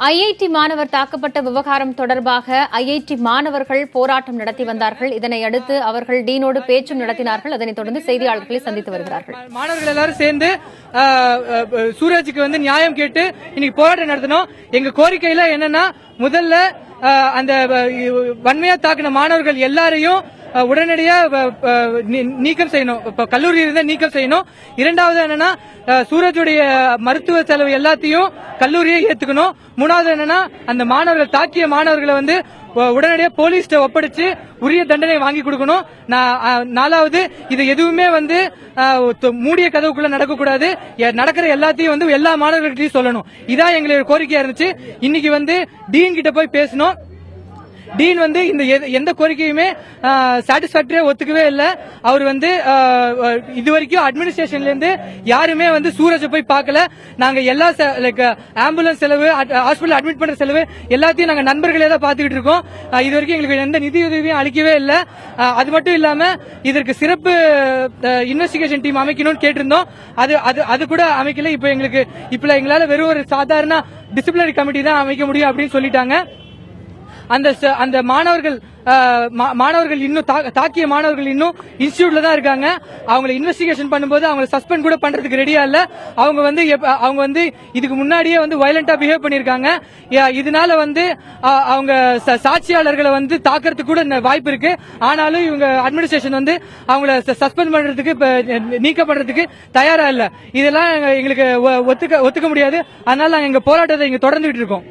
IIT மாணவர் தாக்கப்பட்ட விவகாரம் தொடர்பாக ஐஐடி மாணவர்கள் போராட்டம் நடத்தி வந்தார்கள். இதனை அடுத்து அவர்கள் டீனோடு பேச்சும் நடத்தினார்கள். அதனைத் தொடர்ந்து செய்தியாளர்களை சந்தித்து வருகிறார்கள். மாணவர்கள் எல்லாரும் சேர்ந்து சூரஜுக்கு வந்து நியாயம் கேட்டு இன்னைக்கு போராட்டம் நடத்தினோம். எங்க கோரிக்கையில என்னன்னா, முதல்ல அந்த வன்மையா தாக்கின மாணவர்கள் எல்லாரையும் உடனடியா நீக்கம் செய்யணும். கல்லூரி இருந்தா நீக்கம் செய்யணும். இரண்டாவது என்னன்னா, சூரஜுடைய மருத்துவ செலவு எல்லாத்தையும் கல்லூரியை ஏத்துக்கணும். மூணாவது என்னன்னா, அந்த மாணவர்கள் தாக்கிய மாணவர்களை வந்து உடனடியா போலீஸ்ட ஒப்படைச்சு உரிய தண்டனை வாங்கி கொடுக்கணும். நாலாவது, இது எதுவுமே வந்து மூடிய கதவுக்குள்ள நடக்கக்கூடாது. நடக்கிற எல்லாத்தையும் வந்து எல்லா மாணவர்கள்ட்டையும் சொல்லணும். இதான் எங்களுடைய கோரிக்கையா இருந்துச்சு. இன்னைக்கு வந்து டீன் கிட்ட போய் பேசணும். டீன் வந்து இந்த எந்த கோரிக்கையுமே சாட்டிஸ்பாக்டரியா ஒத்துக்கவே இல்லை. அவர் வந்து இதுவரைக்கும் அட்மினிஸ்ட்ரேஷன்ல இருந்து யாருமே வந்து சூரஜை போய் பார்க்கல. நாங்க எல்லா லைக் ஆம்புலன்ஸ் செலவு, ஹாஸ்பிட்டல் அட்மிட் பண்ற செலவு எல்லாத்தையும் நாங்க நண்பர்களே தான் பாத்துக்கிட்டு இருக்கோம். இது வரைக்கும் எங்களுக்கு எந்த நிதியுதவியும் அளிக்கவே இல்லை. அது மட்டும் இல்லாம இதற்கு சிறப்பு இன்வெஸ்டிகேஷன் டீம் அமைக்கணும்னு கேட்டிருந்தோம். அது கூட அமைக்கல. இப்ப எங்களால வெறும் ஒரு சாதாரண டிசிப்ளினரி கமிட்டி தான் அமைக்க முடியும் அப்படின்னு சொல்லிட்டாங்க. அந்த மாணவர்கள் இன்னும் தாக்கிய மாணவர்கள் இன்னும் இன்ஸ்டிடியூட்ல தான் இருக்காங்க. அவங்களை இன்வெஸ்டிகேஷன் பண்ணும்போது அவங்களை சஸ்பெண்ட் கூட பண்றதுக்கு ரெடியா இல்ல. அவங்க வந்து இதுக்கு முன்னாடியே வந்து வயலண்டா பிஹேவ் பண்ணிருக்காங்க. இதனால வந்து அவங்க சாட்சியாளர்களை வந்து தாக்கிறதுக்கு கூட வாய்ப்பு இருக்கு. ஆனாலும் இவங்க அட்மினிஸ்ட்ரேஷன் வந்து அவங்களை சஸ்பெண்ட் பண்றதுக்கு, நீக்க பண்றதுக்கு தயாரா இல்ல. இதெல்லாம் எங்களுக்கு ஒத்துக்க முடியாது. அதனால நாங்க எங்க போராட்டத்தை இங்க தொடர்ந்துட்டு இருக்கோம்.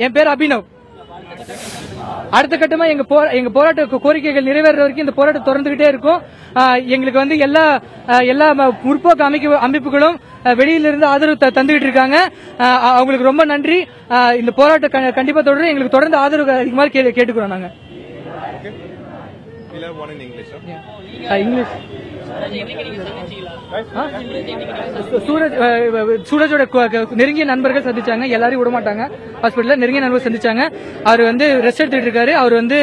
என் பேர் அபினவ். அடுத்த கட்டமா எங்க போராட்ட கோரிக்கைகள் நிறைவேற வரைக்கும் இந்த போராட்டம் தொடர்ந்துகிட்டே இருக்கும். எங்களுக்கு வந்து எல்லா முற்போக்கு அமைப்புகளும் வெளியிலிருந்து ஆதரவு தந்துகிட்டு இருக்காங்க. அவங்களுக்கு ரொம்ப நன்றி. இந்த போராட்டம் கண்டிப்பா தொடரும். எங்களுக்கு தொடர்ந்து ஆதரவு அதிகமாக கேட்டுக்கிறோம். நாங்க இங்கிலீஷ் சூரஜோட நெருங்கிய நண்பர்கள் சந்திச்சாங்க. எல்லாரையும் விட மாட்டாங்க. ஹாஸ்பிட்டல்ல நெருங்கிய நண்பர்கள் சந்திச்சாங்க. அவர் வந்து ரெஸ்ட் எடுத்துட்டு இருக்காரு. அவர் வந்து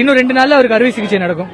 இன்னும் 2 நாள்ல அவருக்கு அறுவை சிகிச்சை நடக்கும்.